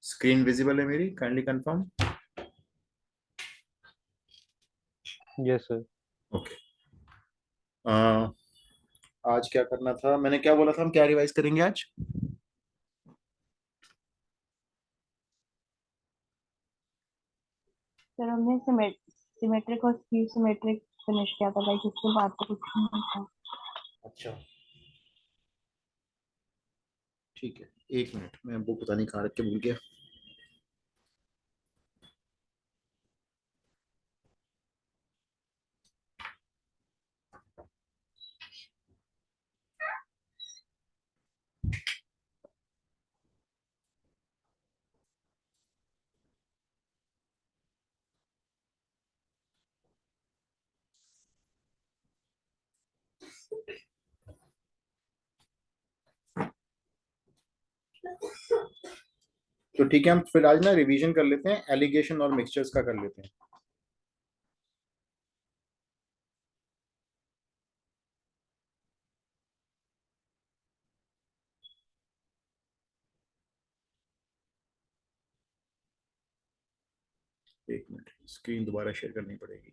Screen visible है मेरी? Kindly confirm. Yes sir. Okay. आज क्या करना था, मैंने क्या बोला था, हम क्या रिवाइज करेंगे आज? सर हमने सिमेट्रिक और स्क्यू सिमेट्रिक फिनिश किया था, लाइक इसके बाद तो कुछ नहीं था। अच्छा, ठीक है। एक मिनट, मैं बुक पता नहीं कहाँ रख के भूल गया। तो ठीक है, हम फिर आज ना रिवीजन कर लेते हैं, एलिगेशन और मिक्सचर्स का कर लेते हैं। एक मिनट, स्क्रीन दोबारा शेयर करनी पड़ेगी।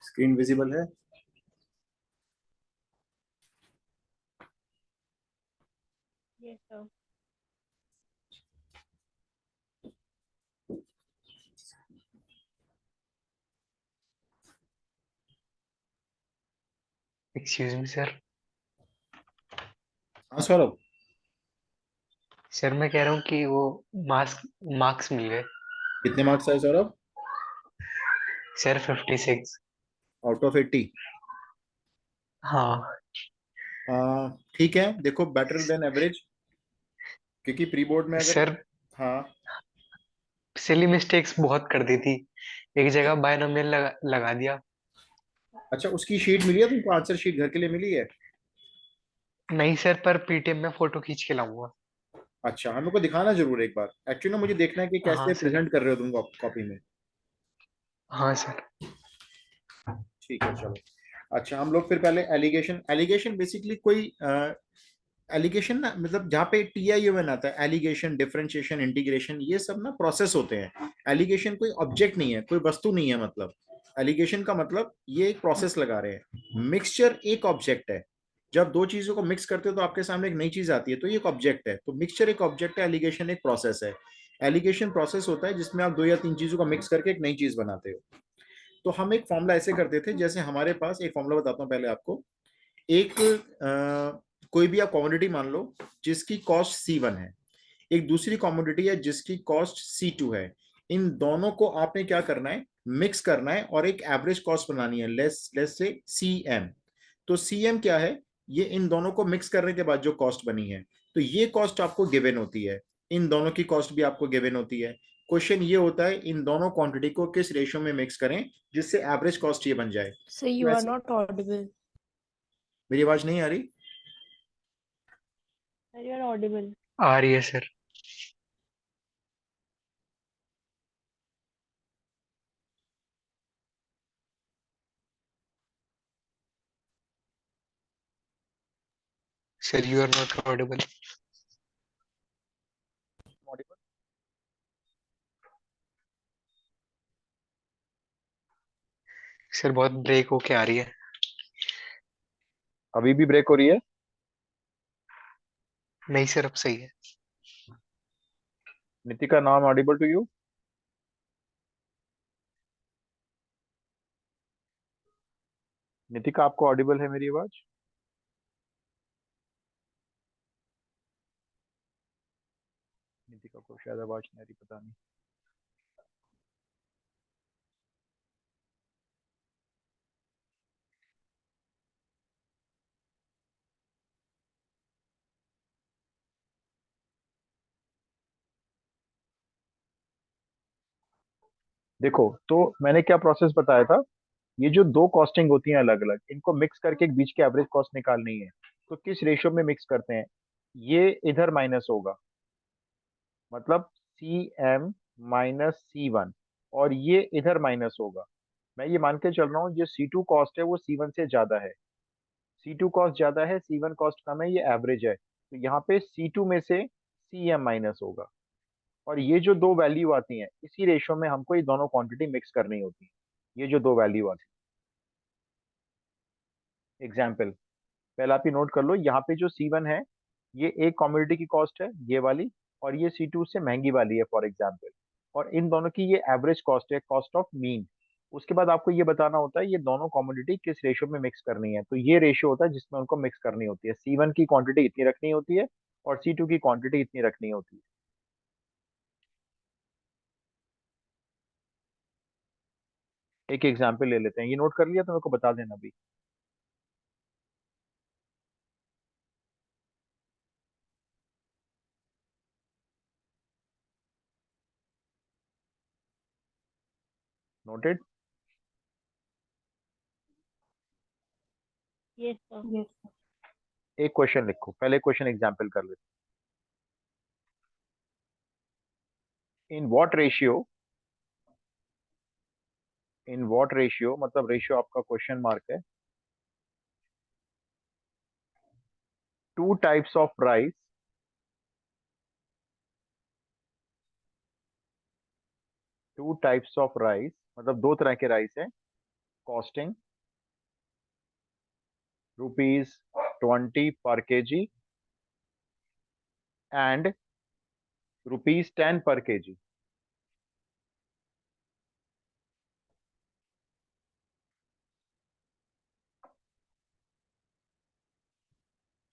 स्क्रीन विजिबल है? Yes sir. Excuse me sir. हाँ सौरभ। सर मैं कह रहा हूँ कि वो मार्क्स मार्क्स मिल गए। कितने मार्क्स आए सौरभ? सर 56। Out of 80? हाँ ठीक है, देखो बेटर देन एवरेज, क्योंकि प्री बोर्ड में अगर। सर, हाँ। सिली मिस्टेक्स बहुत कर दी थी। एक जगह बायनोमियल लगा दिया। अच्छा, उसकी शीट मिली है तुमको? आंसर शीट घर के लिए मिली है? नहीं सर, पर पीटीएम में फोटो खींच के लाऊंगा। अच्छा, हमें को दिखाना जरूर एक बार, एक्चुअली ना मुझे देखना है कि हाँ कैसे सर। प्रेजेंट कर रहे हो तुम कॉपी में। हाँ सर। ठीक है, चलो। अच्छा, हम लोग फिर पहले एलिगेशन, एलिगेशन बेसिकली कोई एलिगेशन ना, मतलब जहाँ पे TIUN आता है, एलिगेशन, डिफरेंशिएशन, इंटीग्रेशन, ये सब ना प्रोसेस होते हैं। एलिगेशन कोई ऑब्जेक्ट नहीं है, कोई वस्तु नहीं है, मतलब एलिगेशन का मतलब ये एक प्रोसेस लगा रहे हैं। मिक्सचर एक ऑब्जेक्ट है। जब दो चीजों को मिक्स करते हो तो आपके सामने एक नई चीज आती है, तो ये एक ऑब्जेक्ट है। तो मिक्सचर एक ऑब्जेक्ट है, एलिगेशन एक प्रोसेस है। एलिगेशन प्रोसेस होता है जिसमें आप दो या तीन चीजों को मिक्स करके एक नई चीज बनाते हो। तो हम एक फॉर्मूला ऐसे करते थे, जैसे हमारे पास एक फॉर्मूला बताता हूँ पहले आपको। एक कोई भी आप कॉमोडिटी मान लो जिसकी कॉस्ट C1 है, एक दूसरी कॉमोडिटी है जिसकी कॉस्ट C2 है। इन दोनों को आपने क्या करना है, मिक्स करना है और एक एवरेज कॉस्ट बनानी है, लेस लेस से CM। तो CM क्या है? ये इन दोनों को मिक्स करने के बाद जो कॉस्ट बनी है, तो ये कॉस्ट आपको गिवन होती है। इन दोनों की कॉस्ट भी आपको गिवन होती है। क्वेश्चन ये होता है इन दोनों क्वांटिटी को किस रेशियो में मिक्स करें जिससे एवरेज कॉस्ट ये बन जाए। So तो you are ऐसे। not audible. मेरी आवाज नहीं आ रही? Sir, you are audible. आ रही है sir. Sir you are not audible. Sir बहुत ब्रेक होके आ रही है। अभी भी ब्रेक हो रही है? नहीं सर, अब सही है। Nitika, now audible to you? Nitika, आपको ऑडिबल है मेरी आवाज? नितिका को शायद आवाज नहीं आ रही, पता नहीं। देखो, तो मैंने क्या प्रोसेस बताया था, ये जो दो कॉस्टिंग होती हैं अलग अलग, इनको मिक्स करके एक बीच की एवरेज कॉस्ट निकालनी है। तो किस रेशियो में मिक्स करते हैं, ये इधर माइनस होगा, मतलब CM-C1, और ये इधर माइनस होगा। मैं ये मान के चल रहा हूँ जो C2 कॉस्ट है वो C1 से ज्यादा है। C2 कॉस्ट ज्यादा है, C1 कॉस्ट कम है, ये एवरेज है, तो यहाँ पे C2 में से CM माइनस होगा। और ये जो दो वैल्यू आती हैं इसी रेशियो में हमको ये दोनों क्वांटिटी मिक्स करनी होती है। ये जो दो वैल्यू आती है, एग्जाम्पल पहले आप ही नोट कर लो, यहाँ पे जो C1 है ये एक कॉमोडिटी की कॉस्ट है ये वाली, और ये C2 से महंगी वाली है फॉर एग्जाम्पल, और इन दोनों की ये एवरेज कॉस्ट है, कॉस्ट ऑफ मीन। उसके बाद आपको ये बताना होता है ये दोनों कॉमोडिटी किस रेशियो में मिक्स करनी है, तो ये रेशियो होता है जिसमें उनको मिक्स करनी होती है। C1 की क्वांटिटी इतनी रखनी होती है और C2 की क्वांटिटी इतनी रखनी होती है। एक एग्जाम्पल ले लेते हैं, ये नोट कर लिया तो मेरे को बता देना अभी। Noted. Yes sir. Yes sir. एक क्वेश्चन लिखो, पहले क्वेश्चन एग्जाम्पल कर लेते हैं। इन व्हाट रेशियो, मतलब रेशियो आपका क्वेश्चन मार्क है, to types of rice, to types of rice मतलब दो तरह के राइस है, कॉस्टिंग ₹20 पर केजी एंड ₹10 पर KG.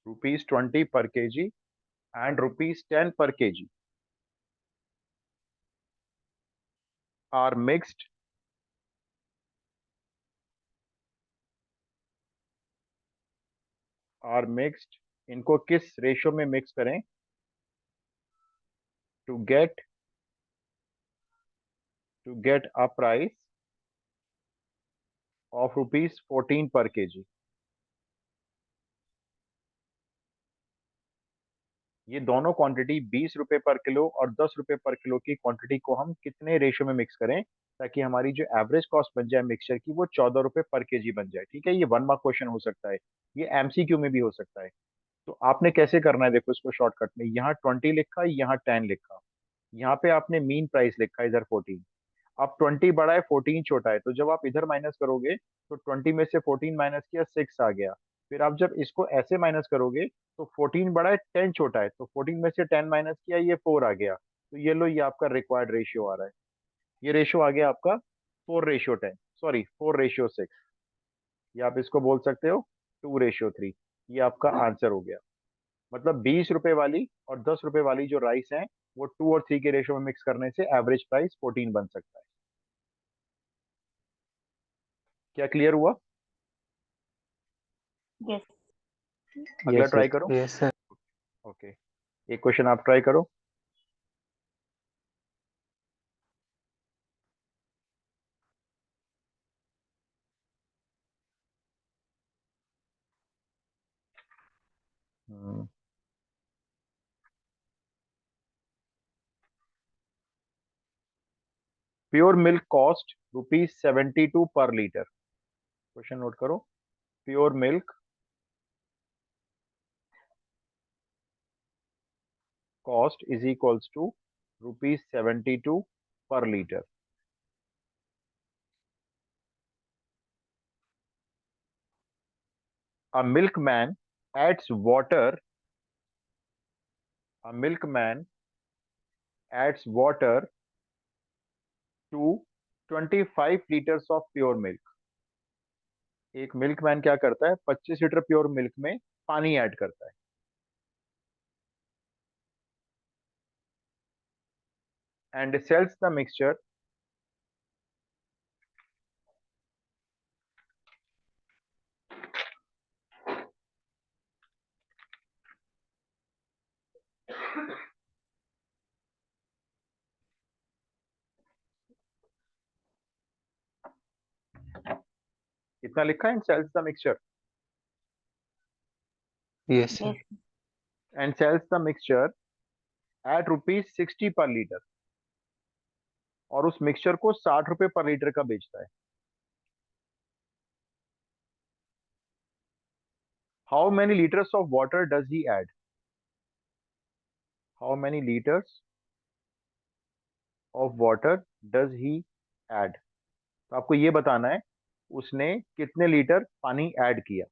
₹20 per kg and ₹10 per kg are mixed, इनको किस रेशियो में मिक्स करें to get a price of ₹14 per KG. ये दोनों क्वांटिटी ₹20 पर किलो और ₹10 पर किलो की क्वांटिटी को हम कितने रेशियो में मिक्स करें ताकि हमारी जो एवरेज कॉस्ट बन जाए मिक्सचर की वो ₹14 पर केजी बन जाए। ठीक है, ये 1 मार्क क्वेश्चन हो सकता है, ये MCQ में भी हो सकता है। तो आपने कैसे करना है, देखो इसको शॉर्टकट में, यहाँ 20 लिखा, यहाँ 10 लिखा, यहाँ पे आपने मीन प्राइस लिखा, इधर 14। अब 20 बड़ा है, 14 छोटा है, तो जब आप इधर माइनस करोगे तो 20 में से 14 माइनस किया, 6 आ गया। फिर आप जब इसको ऐसे माइनस करोगे तो 14 बड़ा है, 10 छोटा है, तो 14 में से 10 माइनस किया, ये 4 आ गया। तो ये लो, ये आपका रिक्वायर्ड रेशियो आ रहा है। ये रेशियो आ गया आपका 4:10, सॉरी 4:6, या आप इसको बोल सकते हो 2:3। ये आपका आंसर हो गया। मतलब ₹20 वाली और ₹10 वाली जो राइस है वो 2 और 3 के रेशियो में मिक्स करने से एवरेज प्राइस 14 बन सकता है। क्या क्लियर हुआ? यस। अगला यस ट्राई सर। करो। Yes sir. ओके, एक क्वेश्चन आप ट्राई करो। Pure milk cost ₹72 per litre. Question note करो, pure milk cost is equals to ₹72 per litre. A milkman adds water. A milkman adds water to 25 liters of pure milk. एक milkman क्या करता है, 25 litre pure milk में पानी add करता है। and sells the mixture इतना लिखा है, sells the mixture yes sir. yes, and sells the mixture at ₹60 पर लीटर, और उस मिक्सचर को 60 रुपए पर लीटर का बेचता है। How many litres of water does he add? How many litres of water does he add? तो आपको ये बताना है उसने कितने लीटर पानी ऐड किया।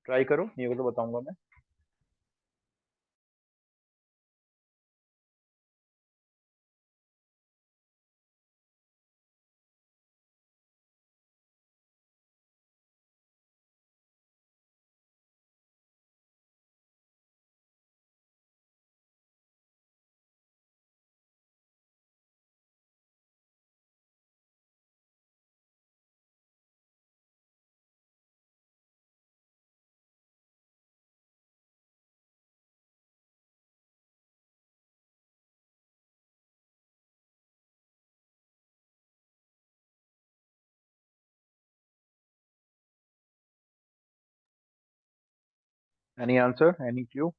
ट्राई करो, नहीं होगा तो बताऊंगा मैं। Any answer, any clue?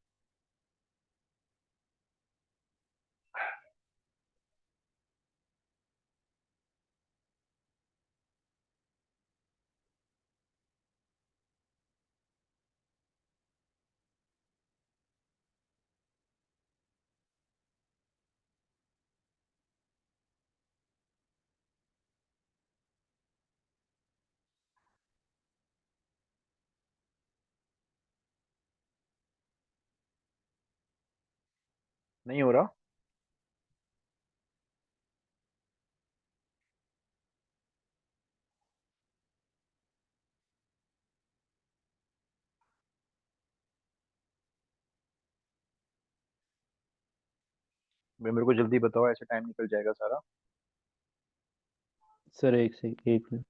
नहीं हो रहा। भाई मेरे को जल्दी बताओ, ऐसे टाइम निकल जाएगा सारा। सर एक से एक में।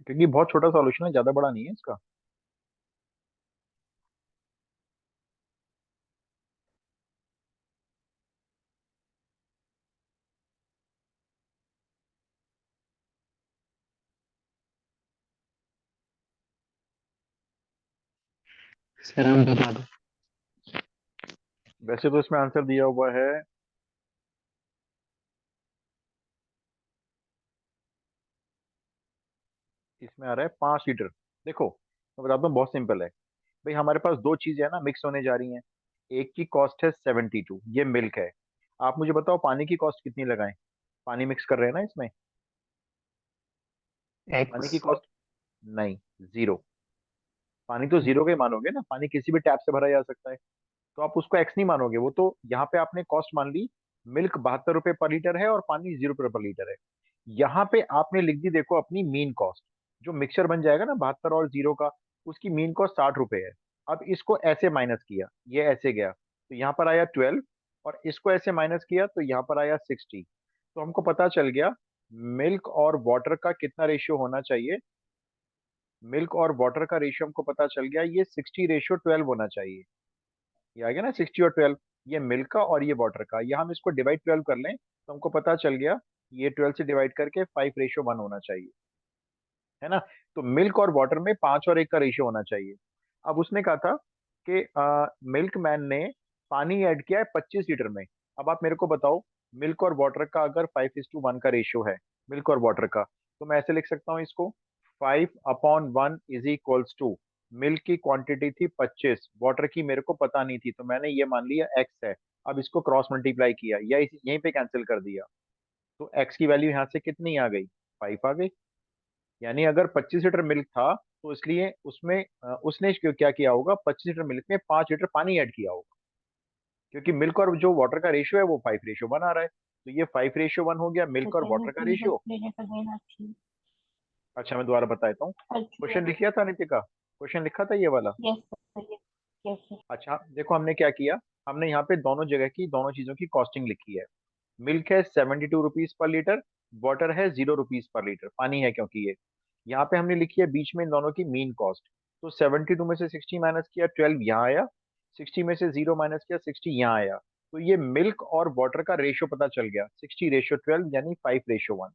क्योंकि बहुत छोटा सॉल्यूशन है, ज्यादा बड़ा नहीं है इसका। सर हम बता दो। वैसे तो इसमें आंसर दिया हुआ है, इसमें आ रहा है 5 लीटर। देखो मैं बताता हूँ, बहुत सिंपल है। भाई हमारे पास दो चीजें है ना, मिक्स होने जा रही हैं। एक की कॉस्ट है 72, ये मिल्क है। आप मुझे बताओ पानी की कॉस्ट कितनी लगाएं? पानी मिक्स कर रहे हैं ना इसमें, पानी की एक्स। कॉस्ट नहीं, जीरो। पानी तो जीरो का ही मानोगे ना, पानी किसी भी टैप से भरा जा सकता है। तो आप उसको एक्स नहीं मानोगे, वो तो यहाँ पे आपने कॉस्ट मान ली। मिल्क 72 रुपए पर लीटर है और पानी 0 रुपए पर लीटर है। यहाँ पे आपने लिख दी, देखो अपनी मीन कॉस्ट। जो मिक्सचर बन जाएगा ना 72 और जीरो का, उसकी मीन कॉस्ट 60 रुपए है। अब इसको ऐसे माइनस किया, ये ऐसे गया तो यहाँ पर आया 12, और इसको ऐसे माइनस किया तो यहाँ पर आया 60। तो हमको पता चल गया मिल्क और वाटर का कितना रेशियो होना चाहिए। मिल्क और वाटर का रेशियो हमको पता चल गया, ये 60:12 होना चाहिए। ये आ गया ना 60 और 12, ये मिल्क का और ये वाटर का। ये हम इसको डिवाइड 12 कर लें तो हमको पता चल गया ये 12 से डिवाइड करके 5:1 होना चाहिए, है ना। तो मिल्क और वाटर में 5 और 1 का रेशियो होना चाहिए। अब उसने कहा था कि मिल्क मैन ने पानी ऐड किया है 25 लीटर में। अब आप मेरे को बताओ, मिल्क और वाटर का अगर 5:1 का रेशियो है, मिल्क और वाटर का, तो मैं ऐसे लिख सकता हूँ इसको, 5/1 इज इक्वल्स टू, मिल्क की क्वांटिटी थी 25, वाटर की मेरे को पता नहीं थी, तो मैंने ये मान लिया एक्स है। अब इसको क्रॉस मल्टीप्लाई किया या यहीं पे कैंसिल कर दिया, तो एक्स की वैल्यू यहाँ से कितनी आ गई, 5 आ गई। यानी अगर 25 लीटर मिल्क था तो इसलिए उसमें उसने क्या किया होगा, 25 लीटर मिल्क में 5 लीटर पानी ऐड किया होगा। क्योंकि मिल्क और जो वाटर का रेशियो है वो 5:1 आ रहा है, तो ये 5:1 हो गया मिल्क तो और 10 वाटर का rupees ratio. explain it again actually. अच्छा मैं दोबारा बता देता हूँ, Actually, क्वेश्चन लिख लिया था नितिका, क्वेश्चन लिखा था ये वाला। yes sir, yes sir. अच्छा देखो हमने क्या किया, हमने यहाँ पे दोनों जगह की दोनों चीजों की कॉस्टिंग लिखी है। मिल्क है 72 रुपीज पर लीटर, वाटर है 0 रुपीज पर लीटर, पानी है क्योंकि ये, यहाँ पे हमने लिखी है बीच में इन दोनों की मीन कॉस्ट। तो 72 में से 60 माइनस किया 12 यहाँ आया, 60 में से 0 माइनस किया 60 यहाँ आया, तो ये मिल्क और वाटर का रेशियो पता चल गया 60:12 यानी 5:1।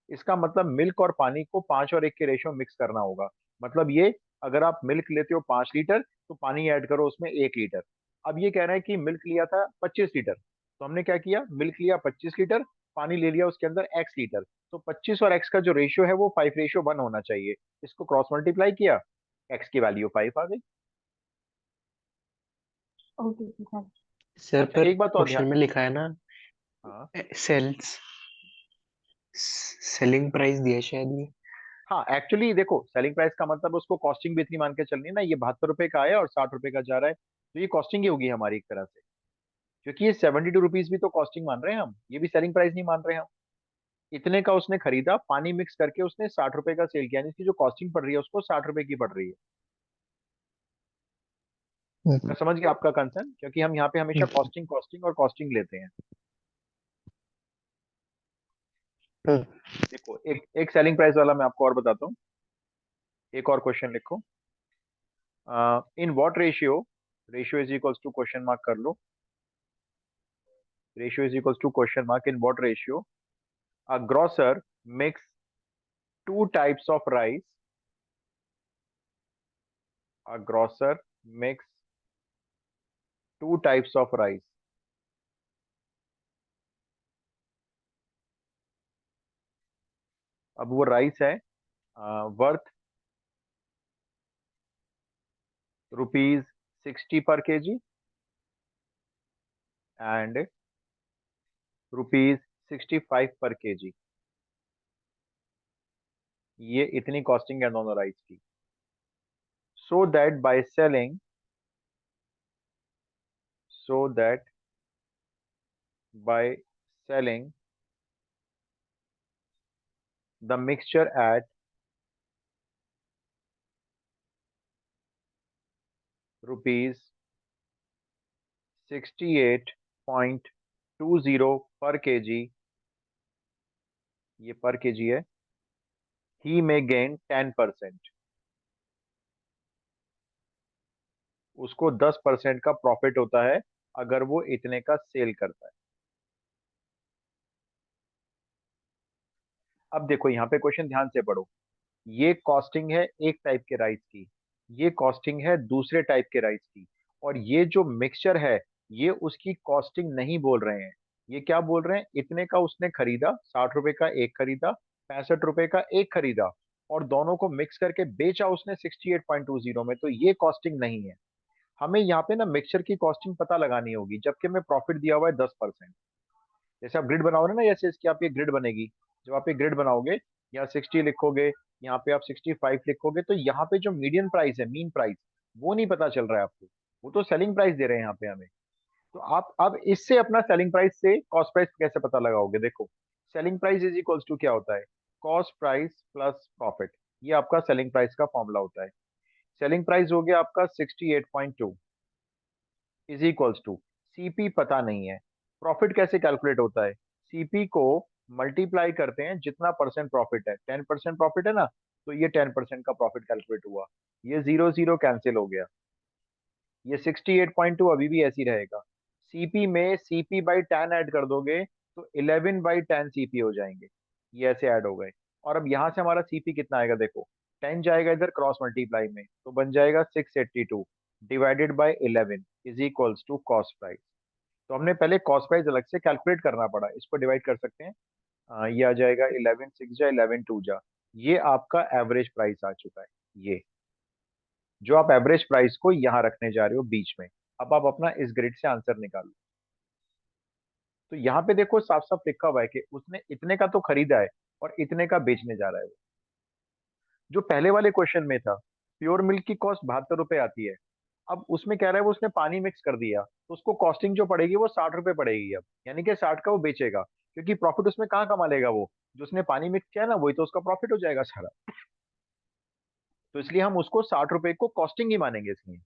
इसका मतलब मिल्क और पानी को 5 और 1 के रेशियो मिक्स करना होगा। मतलब ये, अगर आप मिल्क लेते हो 5 लीटर तो पानी ऐड करो उसमें 1 लीटर। अब ये कह रहा है कि मिल्क लिया था 25 लीटर, तो हमने क्या किया, मिल्क लिया 25 लीटर, पानी ले लिया उसके अंदर x लीटर, तो 25 और x का जो रेशियो है वो 5:1 होना चाहिए। इसको क्रॉस मल्टीप्लाई किया, x की वैल्यू 5 आ गई। Okay, sir. सर अच्छा पर एक बात और क्वेश्चन ध्यान, में लिखा है ना, हाँ सेल्स सेलिंग प्राइस दिया है शायद ये। हाँ एक्चुअली देखो सेलिंग प्राइस का मतलब उसको कॉस्टिंग भी इतनी मान के चलनी है ना, ये 72 रुपए का आया और 60 रुपए का जा रहा है, तो ये कॉस्टिंग ही होगी हमारी एक तरह से, क्योंकि ये 72 रुपीज भी तो कॉस्टिंग मान रहे हैं हम, ये भी सेलिंग प्राइस नहीं मान रहे हम। इतने का उसने खरीदा, पानी मिक्स करके उसने 60 रुपए का सेल किया, यानी इसकी जो कॉस्टिंग पड़ रही है उसको 60 रुपए की पड़ रही है। मैं समझ गया आपका कंसर्न, क्योंकि हम यहाँ पे हमेशा कॉस्टिंग कॉस्टिंग और कॉस्टिंग लेते हैं। देखो एक एक सेलिंग प्राइस वाला मैं आपको और बताता हूँ, एक और क्वेश्चन लिखो, in what ratio, ratio is equals to question mark कर लो, ratio is equals to question mark, in what ratio a grocer mix two types of rice, a grocer mix two types of rice. अब वो rice है worth ₹60 पर KG and ₹65 पर KG, ये इतनी costing है दोनों राइस की। So that by selling, so that by selling the mixture at rupees 68.20 per kg, ये पर केजी है, he may gain 10%, उसको 10% का प्रॉफिट होता है अगर वो इतने का सेल करता है। अब देखो यहाँ पे क्वेश्चन ध्यान से पढ़ो, ये कॉस्टिंग है एक टाइप के राइस की, ये कॉस्टिंग है दूसरे टाइप के राइस की, और ये जो मिक्सचर है ये उसकी कॉस्टिंग नहीं बोल रहे हैं। ये क्या बोल रहे हैं, इतने का उसने खरीदा, 60 रुपए का एक खरीदा, 65 रुपए का एक खरीदा, और दोनों को मिक्स करके बेचा उसने 68.20 में, तो ये कॉस्टिंग नहीं है। हमें यहाँ पे ना मिक्सचर की कॉस्टिंग पता लगानी होगी, जबकि हमें प्रॉफिट दिया हुआ है 10%। जैसे आप ग्रिड बनाओगे ना, जैसे इसकी आप ये ग्रिड बनेगी, जब आप ये ग्रिड बनाओगे, यहाँ 60 लिखोगे, यहाँ पे आप 65 लिखोगे, तो यहाँ पे जो मीडियन प्राइस है, मीन प्राइस, वो नहीं पता चल रहा है आपको, वो तो सेलिंग प्राइस दे रहे हैं यहाँ पे हमें। तो आप अब इससे अपना सेलिंग प्राइस से कॉस्ट प्राइस कैसे पता लगाओगे, देखो selling price is equals to क्या होता है, कॉस्ट प्राइस प्लस प्रॉफिट, ये आपका सेलिंग प्राइस का फॉर्मूला होता है। सेलिंग प्राइस हो गया आपका 68.2 इज इक्वल्स टू, सीपी पता नहीं है, प्रॉफिट कैसे कैलकुलेट होता है, सीपी को मल्टीप्लाई करते हैं जितना परसेंट प्रॉफिट है, 10% प्रॉफिट है ना, तो ये 10% का प्रॉफिट कैलकुलेट हुआ, ये 0 0 कैंसिल हो गया, ये 68.2 अभी भी ऐसी रहेगा। सीपी में सीपी बाई 10 ऐड कर दोगे तो 11/10 सीपी हो जाएंगे, ये ऐसे ऐड हो गए। और अब यहाँ से हमारा सीपी कितना आएगा, देखो 10 जाएगा इधर क्रॉस मल्टीप्लाई में, तो बन जाएगा 682 divided by 11 is equals to cost price. तो हमने पहले कॉस्ट प्राइस अलग से कैलकुलेट करना पड़ा, इसको डिवाइड कर सकते हैं, ये आ जाएगा 11 6 जा 11 2 जा, ये आपका एवरेज प्राइस आ चुका है, ये जो आप एवरेज प्राइस को यहाँ रखने जा रहे हो बीच में। अब आप अपना इस ग्रिड से आंसर निकालो, तो यहाँ पे देखो साफ साफ लिखा हुआ है कि उसने इतने का तो खरीदा है और इतने का बेचने जा रहा है वो। जो पहले वाले क्वेश्चन में था, प्योर मिल्क की कॉस्ट 72 रुपए आती है, अब उसमें कह रहा है वो उसने पानी मिक्स कर दिया, तो उसको कॉस्टिंग जो पड़ेगी वो 60 रुपए पड़ेगी अब, यानी कि 60 का वो बेचेगा, क्योंकि प्रॉफिट उसमें कहाँ कमा लेगा वो, जो उसने पानी मिक्स किया ना वही तो उसका प्रॉफिट हो जाएगा सारा। तो इसलिए हम उसको 60 रुपए को कॉस्टिंग ही मानेंगे इसमें।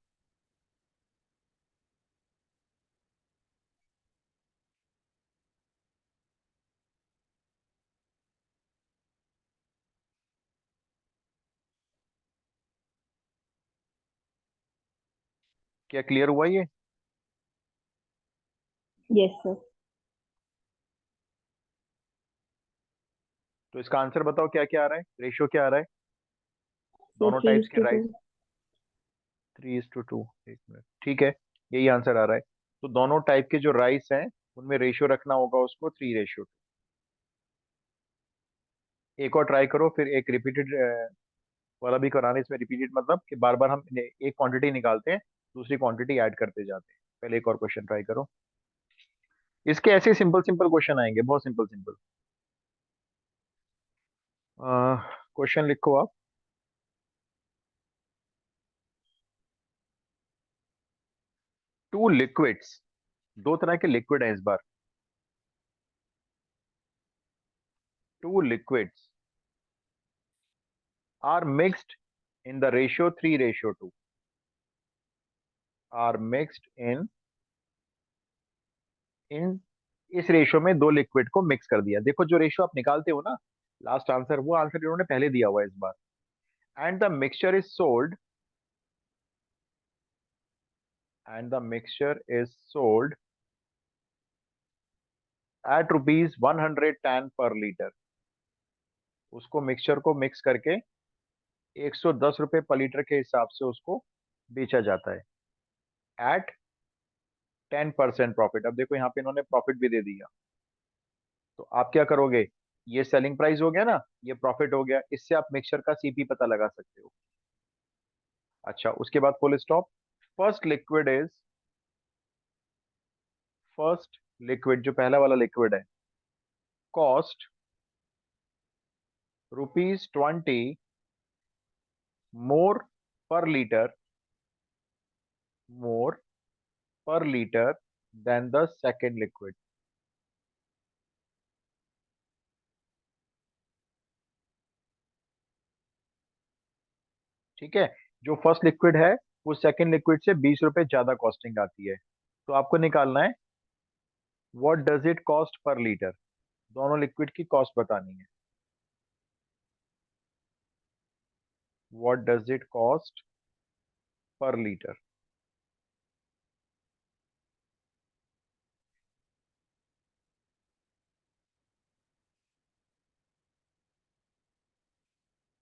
क्या क्लियर हुआ ये? Yes sir. तो इसका आंसर बताओ क्या क्या आ रहा है, रेशियो क्या आ रहा है ये दोनों थ्री टाइप्स इज के टू टू। राइस? 3:2, एक मिनट, ठीक है, यही आंसर आ रहा है। तो दोनों टाइप के जो राइस हैं उनमें रेशियो रखना होगा उसको 3:2। एक और ट्राई करो, फिर एक रिपीटेड वाला भी कराना, इसमें रिपीटेड मतलब कि बार बार हम एक क्वांटिटी निकालते हैं, दूसरी क्वांटिटी ऐड करते जाते हैं। पहले एक और क्वेश्चन ट्राई करो, इसके ऐसे सिंपल सिंपल क्वेश्चन आएंगे, बहुत सिंपल सिंपल। क्वेश्चन लिखो आप। टू लिक्विड्स, दो तरह के लिक्विड है इस बार। Two liquids are mixed in the ratio 3:2, are mixed in इस रेशियो में दो लिक्विड को मिक्स कर दिया। देखो जो रेशियो आप निकालते हो ना लास्ट आंसर, वो आंसर इन्होंने पहले दिया हुआ है इस बार। And the mixture is sold, and the mixture is sold at ₹110 per litre. उसको मिक्सचर को मिक्स करके 110 रुपए पर लीटर के हिसाब से उसको बेचा जाता है एट 10% प्रॉफिट। अब देखो यहाँ पे इन्होंने प्रॉफिट भी दे दिया, तो आप क्या करोगे, ये सेलिंग प्राइस हो गया ना, ये प्रॉफिट हो गया, इससे आप मिक्सचर का सीपी पता लगा सकते हो। अच्छा, उसके बाद full stop. First liquid is, first liquid जो पहला वाला लिक्विड है, cost ₹20 more per litre, more per litre than the second liquid. ठीक है, जो फर्स्ट लिक्विड है वो सेकेंड लिक्विड से 20 रुपए ज्यादा कॉस्टिंग आती है। तो आपको निकालना है what does it cost per litre, दोनों लिक्विड की कॉस्ट बतानी है। What does it cost per litre.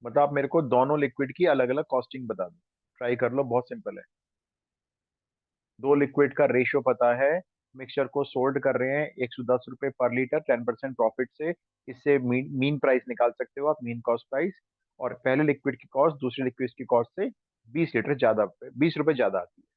मतलब आप मेरे को दोनों लिक्विड की अलग अलग कॉस्टिंग बता दो, ट्राई कर लो, बहुत सिंपल है। दो लिक्विड का रेशियो पता है, मिक्सचर को सोल्ड कर रहे हैं 110 रुपए पर लीटर 10% प्रॉफिट से, इससे मीन प्राइस निकाल सकते हो आप, मीन कॉस्ट प्राइस। और पहले लिक्विड की कॉस्ट दूसरे लिक्विड की कॉस्ट से 20 लीटर ज्यादा, 20 रुपए ज्यादा आती है।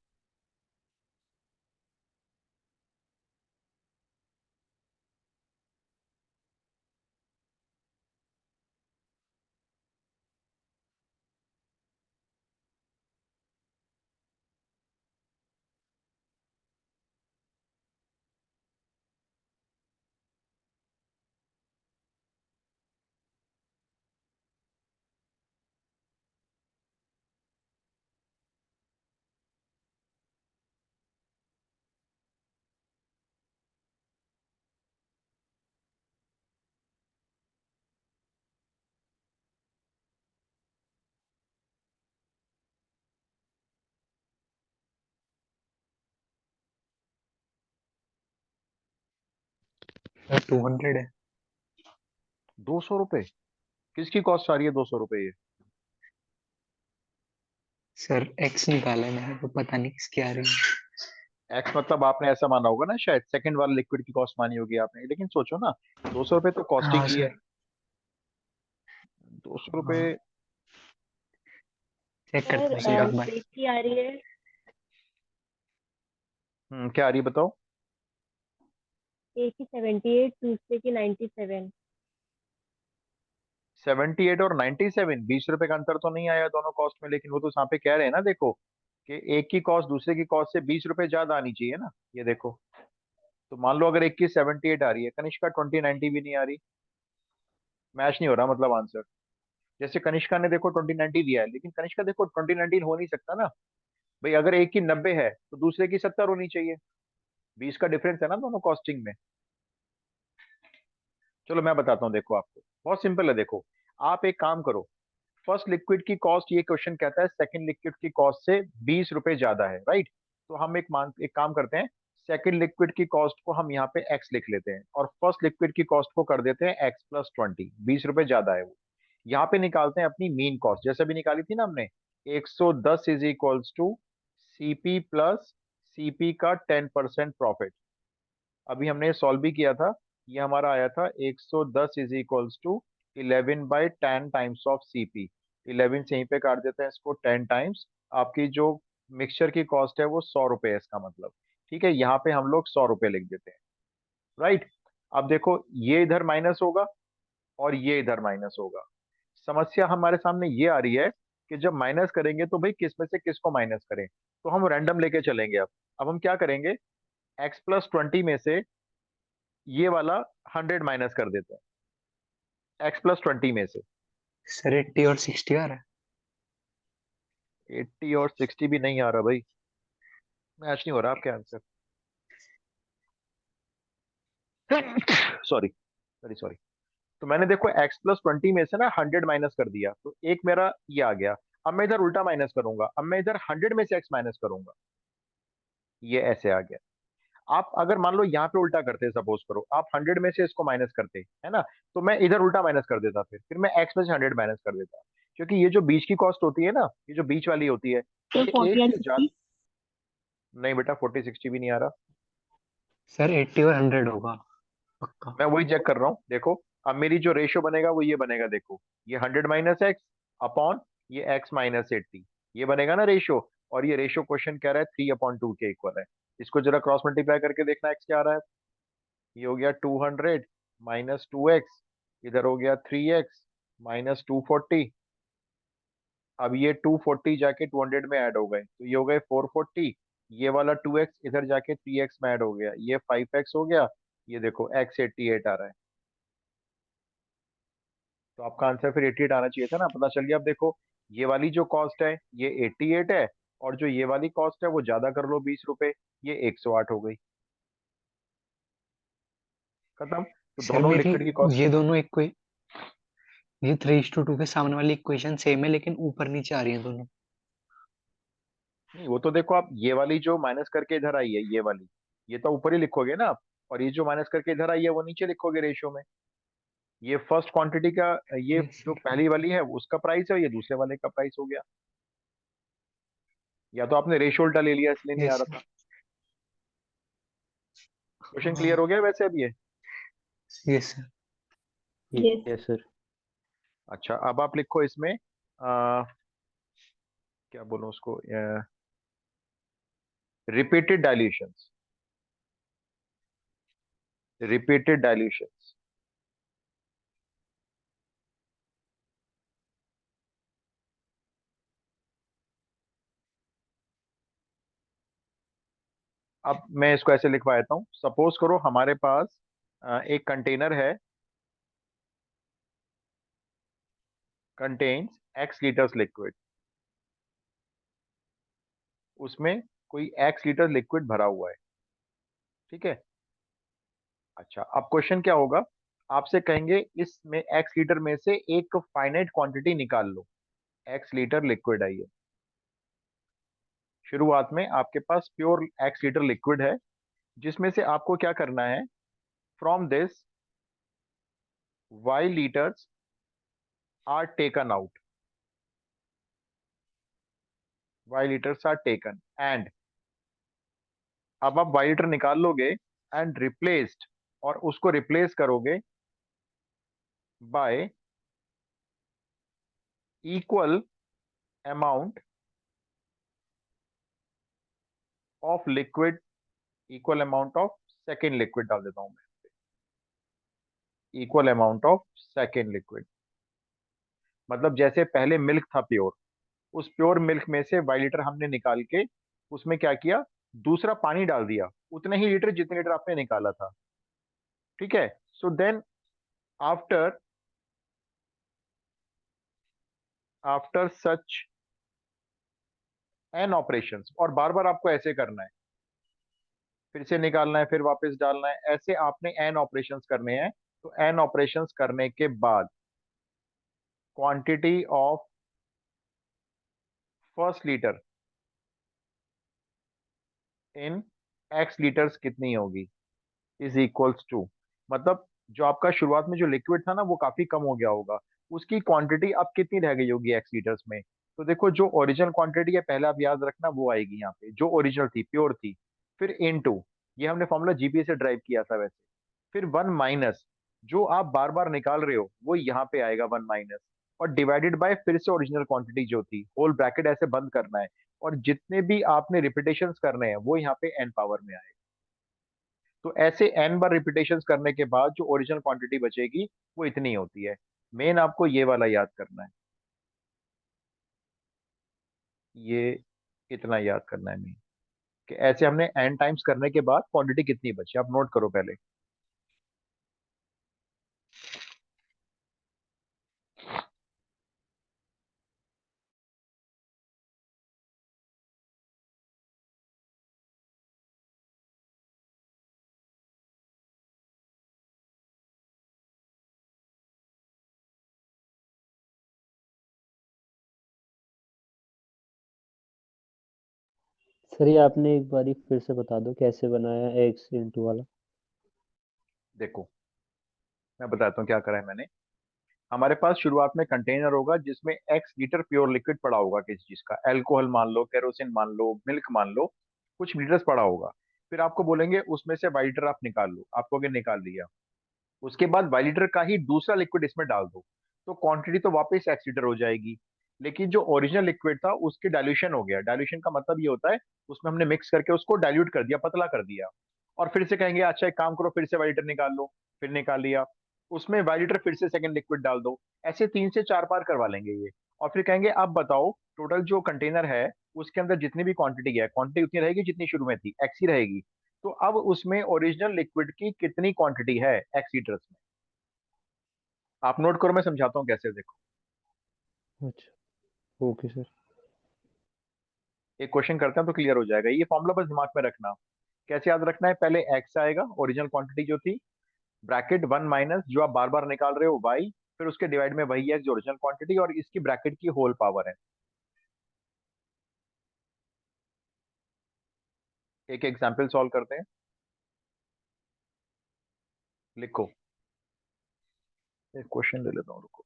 सर 200 है। 200 रुपए? किसकी कॉस्ट आ रही है 200 रुपए ये? सर एक्स निकाला है मैंने, तो पता नहीं किसकी आ रही है। एक्स मतलब आपने ऐसा माना होगा ना, शायद सेकंड वाले लिक्विड की कॉस्ट मानी होगी आपने, लेकिन सोचो ना, 200 रुपए तो कॉस्टिंग हाँ ही है। सर। 200 रुपए। हाँ, चेक करता सर हूँ सर एक बार। एक की आ रही है, क्या आ रही है बताओ? एक की 78, दूसरे की 97। 78 और 97, 20 रुपए का अंतर तो नहीं आया दोनों कॉस्ट में, लेकिन वो तो यहाँ पे कह रहे हैं ना, देखो कि एक की कॉस्ट दूसरे की कॉस्ट से 20 रुपए ज्यादा आनी चाहिए ना। ये देखो, तो मान लो अगर एक की 78 आ रही है, कनिष्का 2090 भी नहीं आ रही, मैच नहीं हो रहा मतलब आंसर। जैसे कनिष्का ने देखो 2090 दिया है, लेकिन कनिष्का देखो 2019 हो नहीं सकता ना भाई। अगर एक की 90 है तो दूसरे की 70 होनी चाहिए, 20 का डिफरेंस है ना दोनों कॉस्टिंग में। चलो मैं बताता हूँ, देखो आपको बहुत सिंपल है। देखो आप एक काम करो, फर्स्ट लिक्विड की कॉस्ट, ये क्वेश्चन कहता है सेकंड लिक्विड की कॉस्ट से 20 रुपए ज्यादा है, राइट। तो हम एक काम करते हैं, सेकंड लिक्विड की कॉस्ट को हम यहाँ पे एक्स लिख लेते हैं और फर्स्ट लिक्विड की कॉस्ट को कर देते हैं x+20, 20 रुपए ज्यादा है वो। यहाँ पे निकालते हैं अपनी मीन कॉस्ट, जैसे भी निकाली थी ना हमने, 110 is equals to CP plus CP का 10% प्रॉफिट। अभी हमने सॉल्व भी किया था, ये हमारा आया था 110 is equals to 11/10 times of CP. 11 से यहीं पे काट देते हैं इसको, 10 टाइम्स आपकी जो मिक्सचर की कॉस्ट है वो 100 रुपए है इसका मतलब। ठीक है, यहाँ पे हम लोग 100 रुपए लिख देते हैं, राइट। अब देखो ये इधर माइनस होगा और ये इधर माइनस होगा। समस्या हमारे सामने ये आ रही है कि जब माइनस करेंगे तो भाई किस में से किसको माइनस करें, तो हम रैंडम लेके चलेंगे। अब हम क्या करेंगे, x+20 में से ये वाला 100 माइनस कर देते हैं, x+20 में से। सर 80 और 60 आ रहा 80 और 60 भी नहीं आ रहा भाई, मैच नहीं हो रहा आपके आंसर। Sorry sorry sorry. तो मैंने देखो x+20 में से ना 100 माइनस कर दिया, तो एक मेरा ये आ गया। अब मैं इधर उल्टा माइनस करूंगा, अब मैं इधर 100 में से x माइनस करूंगा, ये ऐसे आ गया। आप अगर मान लो यहाँ पे उल्टा करते, सपोज करो आप 100 में से इसको माइनस करते, है ना, तो मैं इधर उल्टा माइनस कर देता, फिर मैं x में से 100 माइनस कर देता। क्योंकि ये जो बीच की कॉस्ट होती है ना, ये जो बीच वाली होती है, तो ये 40 एक एंड से 60। ज्यादा। नहीं बेटा, 40 60 भी नहीं आ रहा। सर 80 और 100 होगा पक्का। मैं वही चेक कर रहा हूँ, देखो अब मेरी जो रेशियो बनेगा वो ये बनेगा, देखो ये 100 माइनस एक्स अपॉन ये x-80, ये बनेगा ना रेशियो। और ये रेशियो क्वेश्चन कह रहा है 3/2 के इक्वल है। इसको जरा क्रॉस मल्टीप्लाई करके देखना x क्या आ रहा है। ये हो गया 200 माइनस 2x, इधर हो गया 3x माइनस 240। अब ये 240 जाके 200 में ऐड हो गए, तो ये हो गए 440। ये वाला 2x इधर जाके 3x में ऐड हो गया, ये 5x हो गया। ये देखो x88 आ रहा है। तो आपका आंसर फिर 88 आना चाहिए था ना, पता चल गया। अब देखो ये वाली जो कॉस्ट है ये 88 है, और जो ये वाली कॉस्ट है वो ज्यादा कर लो 20 रुपए, ये 108 हो गई। खत्म। तो सर दोनों मेरी लिक्विड की कॉस्ट। ये दोनों ये 3:2 के सामने वाली इक्वेशन सेम है लेकिन ऊपर नीचे आ रही है दोनों। नहीं, वो तो देखो आप ये वाली जो माइनस करके इधर आई है, ये वाली, ये तो ऊपर ही लिखोगे ना आप। और ये जो माइनस करके इधर आई है वो नीचे लिखोगे रेशियो में। ये फर्स्ट क्वांटिटी का, ये यस जो सर। पहली वाली है उसका प्राइस है, और ये दूसरे वाले का प्राइस हो गया। या तो आपने रेशियो उल्टा ले लिया इसलिए नहीं आ यस रहा सर। था। क्वेश्चन क्लियर हो गया वैसे अब ये। Yes sir. Yes. Yes sir. अच्छा अब आप लिखो इसमें क्या बोलूं उसको, रिपीटेड डाइल्यूशंस, रिपीटेड डाइल्यूशंस। अब मैं इसको ऐसे लिखवा देता हूँ, सपोज करो हमारे पास एक कंटेनर है, कंटेन्स x लीटर्स लिक्विड, उसमें कोई x लीटर लिक्विड भरा हुआ है, ठीक है। अच्छा अब क्वेश्चन क्या होगा, आपसे कहेंगे इसमें x लीटर में से एक फाइनाइट क्वांटिटी निकाल लो, x लीटर लिक्विड है ये। शुरुआत में आपके पास प्योर x लीटर लिक्विड है, जिसमें से आपको क्या करना है, from this y liters are taken out, y liters are taken and, अब आप y लीटर निकाल लोगे एंड रिप्लेस्ड, और उसको रिप्लेस करोगे by equal amount of liquid, equal amount of second liquid डाल देता हूं मैं, equal amount of second liquid. मतलब जैसे पहले मिल्क था प्योर, उस प्योर मिल्क में से 22 लीटर हमने निकाल के उसमें क्या किया, दूसरा पानी डाल दिया, उतने ही लीटर जितने लीटर आपने निकाला था। ठीक है, so then after after such an operations, और बार बार आपको ऐसे करना है, फिर से निकालना है, फिर वापस डालना है, ऐसे आपने एन ऑपरेशंस करने हैं। तो एन ऑपरेशंस करने के बाद quantity of first litre in x litres कितनी होगी, इज इक्वल्स टू, मतलब जो आपका शुरुआत में जो लिक्विड था ना वो काफी कम हो गया होगा, उसकी क्वांटिटी अब कितनी रह गई होगी एक्स लीटर्स में। तो देखो जो ओरिजिनल क्वांटिटी है पहले आप याद रखना, वो आएगी यहाँ पे जो ओरिजिनल थी, प्योर थी। फिर इन टू, ये हमने फॉर्मूला जीपीए से ड्राइव किया था वैसे। फिर वन माइनस, जो आप बार बार निकाल रहे हो वो यहाँ पे आएगा वन माइनस, और डिवाइडेड बाय फिर से ओरिजिनल क्वांटिटी जो थी, होल ब्रैकेट ऐसे बंद करना है, और जितने भी आपने रिपीटेशंस करने हैं वो यहाँ पे एन पावर में आएगा। तो ऐसे एन बार रिपीटेशंस करने के बाद जो ओरिजिनल क्वांटिटी बचेगी वो इतनी होती है। मेन आपको ये वाला याद करना है, ये इतना याद करना है मेन, कि ऐसे हमने एन टाइम्स करने के बाद क्वांटिटी कितनी बची, आप नोट करो पहले। सर ये आपने एक बारी फिर से बता दो कैसे बनाया एक्स इंटू वाला। देखो मैं बताता हूँ क्या करा है मैंने। हमारे पास शुरुआत में कंटेनर होगा जिसमें एक्स लीटर प्योर लिक्विड पड़ा होगा, किसी चीज का, अल्कोहल मान लो, केरोसिन मान लो, मिल्क मान लो, कुछ लीटर्स पड़ा होगा। फिर आपको बोलेंगे उसमें से 22 लीटर आप निकाल लो, आपको अगर निकाल लिया, उसके बाद 22 लीटर का ही दूसरा लिक्विड इसमें डाल दो, तो क्वांटिटी तो वापस एक्स लीटर हो जाएगी। लेकिन जो ओरिजिनल लिक्विड था उसके डाइल्यूशन हो गया। डाइल्यूशन का मतलब ये होता है उसमें हमने मिक्स करके उसको डाइल्यूट कर दिया, पतला कर दिया। और फिर से कहेंगे अच्छा एक काम करो, फिर से 22 लीटर निकाल लो, फिर निकाल लिया, उसमें 22 लीटर फिर से सेकंड लिक्विड डाल दो, ऐसे 3 से 4 बार करवा लेंगे ये। और फिर कहेंगे अब बताओ टोटल जो कंटेनर है उसके अंदर जितनी भी क्वांटिटी है, क्वांटिटी उतनी रहेगी जितनी शुरू में थी, एक्स ही रहेगी। तो अब उसमें ओरिजिनल लिक्विड की कितनी क्वांटिटी है एक्स लीटर्स में, आप नोट करो, मैं समझाता हूँ कैसे, देखो। अच्छा ओके सर। एक क्वेश्चन करते हैं तो क्लियर हो जाएगा, ये फॉर्मूला बस दिमाग में रखना। कैसे याद रखना है, पहले एक्स आएगा ओरिजिनल क्वांटिटी जो थी, ब्रैकेट वन माइनस जो आप बार बार निकाल रहे हो वाई, फिर उसके डिवाइड में वही एक्स जो ओरिजिनल क्वांटिटी, और इसकी ब्रैकेट की होल पावर है। एक एग्जाम्पल सॉल्व करते हैं, लिखो। एक क्वेश्चन ले लेता हूँ, रुको।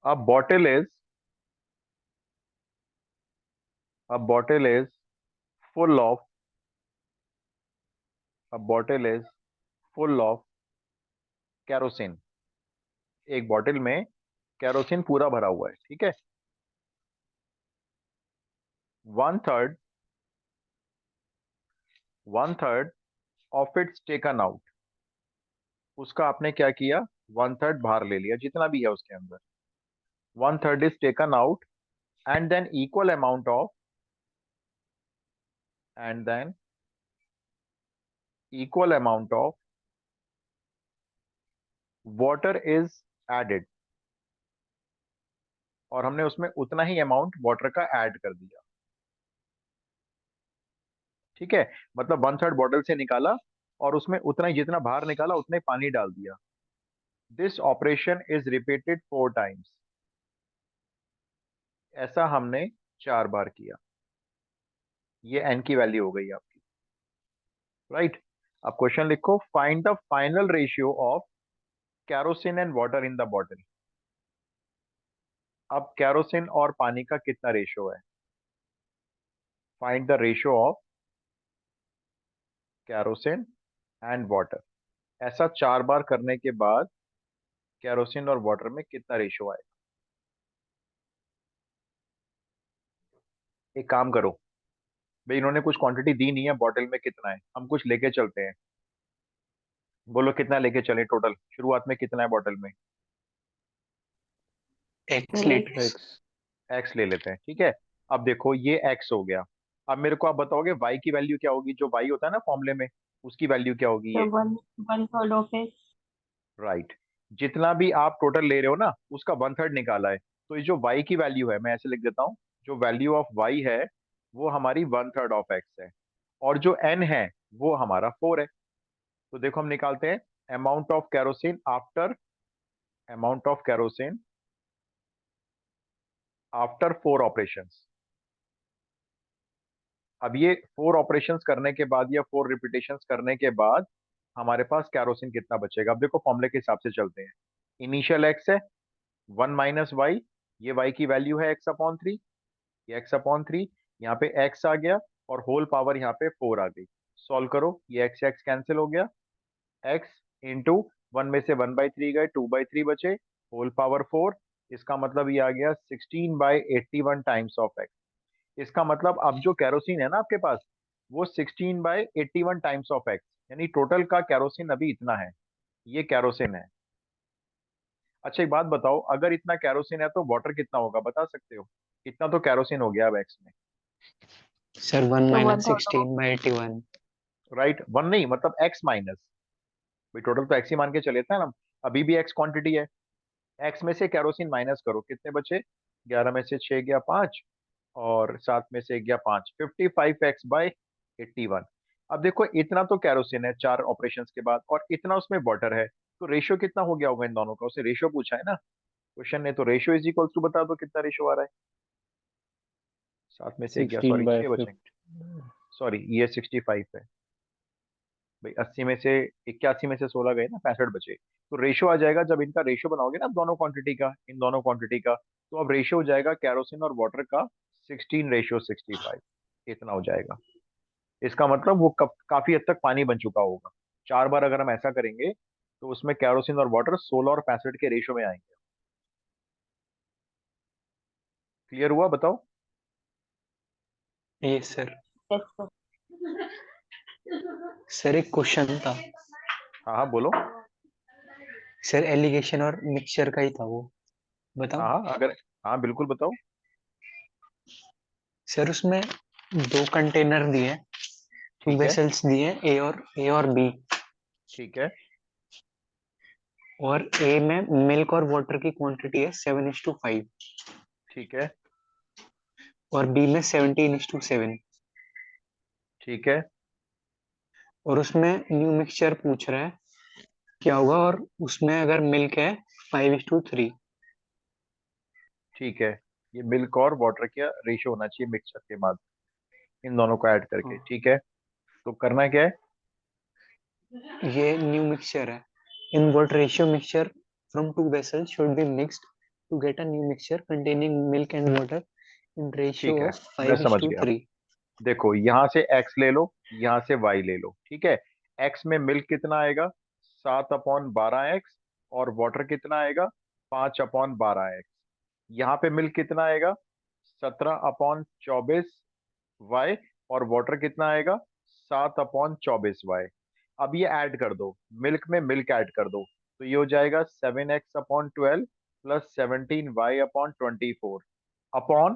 A bottle is a bottle is full of a bottle is full of kerosene। एक बॉटल में केरोसिन पूरा भरा हुआ है, ठीक है। One third one third of its taken out, उसका आपने क्या किया, वन थर्ड बाहर ले लिया जितना भी है उसके अंदर, one third is taken out, and then equal amount of and then equal amount of water is added, और हमने उसमें उतना ही अमाउंट वाटर का ऐड कर दिया, ठीक है। मतलब वन थर्ड बॉटल से निकाला और उसमें उतना ही जितना बाहर निकाला उतना ही पानी डाल दिया। This operation is repeated 4 times, ऐसा हमने 4 बार किया। ये एन की वैल्यू हो गई आपकी, राइट। अब क्वेश्चन लिखो, find the final ratio of kerosene and water in the bottle. अब कैरोसिन और पानी का कितना रेशियो है, find the ratio of kerosene and water. ऐसा 4 बार करने के बाद कैरोसिन और वाटर में कितना रेशियो आएगा। एक काम करो, भाई इन्होंने कुछ क्वांटिटी दी नहीं है, बॉटल में कितना है, हम कुछ लेके चलते हैं। बोलो कितना लेके चले टोटल, शुरुआत में कितना है बॉटल में? X X litres. X. X ले लेते हैं, ठीक है। अब देखो ये एक्स हो गया। अब मेरे को आप बताओगे वाई की वैल्यू क्या होगी, जो वाई होता है ना फॉर्मूले में, उसकी वैल्यू क्या होगी so ये? 1/3 of X। राइट। जितना भी आप टोटल ले रहे हो ना, उसका 1/3 निकाला है। तो ये जो y की वैल्यू है, मैं ऐसे लिख देता हूँ, जो वैल्यू ऑफ y है वो हमारी 1/3 ऑफ x है। और जो n है वो हमारा 4 है। तो देखो हम निकालते हैं amount of kerosene after, amount of kerosene after 4 operations. अब ये 4 ऑपरेशंस करने के बाद या 4 रिपीटेशंस करने के बाद हमारे पास केरोसिन कितना बचेगा? अब देखो फॉर्मूले के हिसाब से चलते हैं। इनिशियल x है 1 माइनस वाई, ये y की वैल्यू है x/3, ये x/3, यहाँ पे x आ गया और होल पावर यहाँ पे 4 आ गई। सॉल्व करो, ये x कैंसिल हो गया, x इंटू 1 में से 1/3 गए, 2/3 बचे, होल पावर 4। इसका मतलब ये आ गया 16/81 टाइम्स ऑफ x। इसका मतलब अब जो कैरोसिन है ना आपके पास, वो 16/81 टाइम्स ऑफ x, यानी टोटल का कैरोसिन अभी इतना है। ये कैरोसिन है। अच्छा एक बात बताओ, अगर इतना कैरोसिन है तो वाटर कितना होगा, बता सकते हो? इतना तो कैरोसिन हो गया अब एक्स में। Sir one so minus 1/3 of 16/81। Right, one नहीं, मतलब एक्स माइनस, भाई टोटल तो एक्स ही मान के चले थे ना, अभी भी एक्स क्वांटिटी है। एक्स में से कैरोसिन माइनस करो, कितने बचे? 11 में से 6 गया 5, और 7 में से 1 गया 5, 55x/81। अब देखो इतना तो कैरोसिन है 4 ऑपरेशंस के बाद, और इतना उसमें वाटर है, तो रेशियो कितना हो गया होगा इन दोनों का? उसे रेशियो पूछा है ना क्वेश्चन ने, तो रेशियो इज इक्वल टू, बता दो कितना रेशियो आ रहा है? 7 में से 1 गया, सिक्सटीन सॉरी बाय 6 बचेंगे, फिफ्टी। सॉरी ये 65 है भाई। 80 में से 81 में से 16 गए ना, 65 बचे। तो रेशियो आ जाएगा, जब इनका रेशियो बनाओगे ना आप दोनों क्वांटिटी का, इन दोनों क्वांटिटी का, तो अब रेशियो हो जाएगा कैरोसिन और वाटर का 16:65, इतना हो जाएगा। इसका मतलब वो काफी हद तक पानी बन चुका होगा। 4 बार अगर हम ऐसा करेंगे तो उसमें कैरोसिन और वाटर 16 और 65 के रेशियो में आएंगे। क्लियर हुआ, बताओ? ये सर। X sir। सर एक क्वेश्चन था। हाँ हाँ बोलो। सर एलिगेशन और मिक्सचर का ही था वो, हाँ बताऊं? हाँ अगर, हाँ बिल्कुल बताओ। सर उसमें दो कंटेनर दिए, टू ठीक है। वेसल्स दिए, ए और बी। ठीक है। और ए में मिल्क और वाटर की क्वांटिटी है 7:5, ठीक है। और बी में 17:7। ठीक है। और उसमें न्यू मिक्सचर पूछ रहा है क्या होगा, और उसमें अगर मिल्क है 5:3। ठीक है। ये मिल्क और वाटर का रेशियो होना चाहिए मिक्सचर के बाद, इन दोनों को ऐड करके, ठीक है। तो करना क्या है? ये न्यू मिक्सचर है। इन what ratio mixture from two vessels should be mixed to get a new mixture containing milk and water in ratio ठीक है, of मैं 5 is समझ to गया। 3? देखो यहाँ से x ले लो, यहाँ से y ले लो, ठीक है। x में मिल्क कितना आएगा? 7/12x, और वाटर कितना आएगा? 5/12x। यहाँ पे मिल्क कितना आएगा? 17/24y, और वाटर कितना आएगा? 7/24y। अब ये ऐड कर दो, मिल्क में मिल्क ऐड कर दो, तो ये हो जाएगा 7x/12 प्लस 17y/24 अपॉन